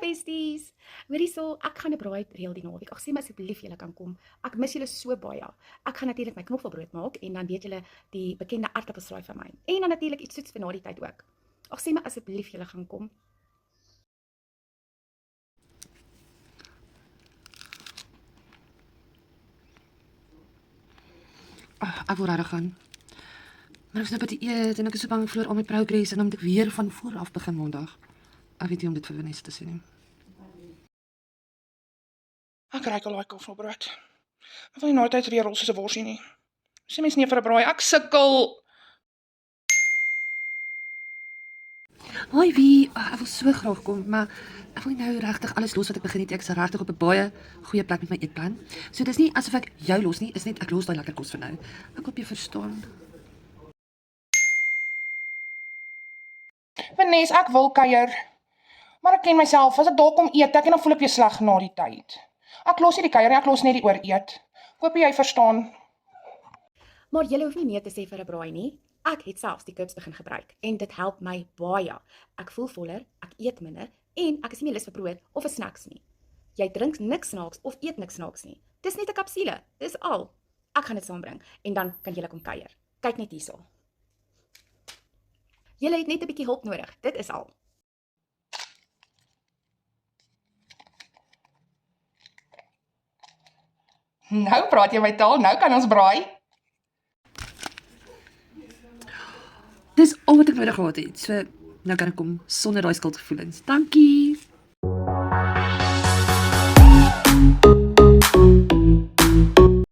besties. Hoorie so, ek gaan 'n braai reël die naweek. Ag sê my asseblief julle kan kom. Ek mis julle so baie. Ek gaan natuurlik my knoffelbrood maak en dan weet julle die bekende aardappelslaai van my. En dan natuurlik iets soets vir na die tyd ook. Ag sê my asseblief julle gaan kom. Ek wil regtig gaan. Maar ek is nou by die eet en ek is so bang vir al my progress en dan moet ek weer van voor af begin maandag. Ek weet nie om dit vir Vanessa te sê nie. Ek ruik al daai knoffelbrood. Ek wil nie na die tyd weer rol soos 'n worsie nie. Sê mens nee vir 'n braai, ek sukkel. Hoi wie, ek wil so graag kom, maar ek wil nie nou regtig alles los wat ek begin het. Ek is regtig op 'n baie goeie plek met my eetplan. So dis nie asof ek jou los nie, is net ek los daai lekker kos vir nou. Ek hoop jy verstaan. Vanessa, ek wil kuier. Maar ek ken myself, as ek daar kom eet, ek en dan voel ek weer sleg na die tyd. Ek los nie die kuier nie, ek los net die ooreet. Ek hoop jy verstaan. Maar julle hoef nie nee te sê vir 'n braai nie. Ek het selfs die chips begin gebruik en dit help my baie. Ek voel voller, ek eet minder en ek is nie meer lus vir brood of 'n snacks nie. Jy drink niks snaaks of eet niks snaaks nie. Dis net 'n kapsule, dis al. Ek gaan dit saambring en dan kan julle kom kuier. Kyk net hierso. Julle het net 'n bietjie hulp nodig, dit is al. Nou praat jy my taal, nou kan ons braai. Dis al wat ek nodig gehad het. So nou kan ek kom sonder daai skuldgevoelens. Dankie.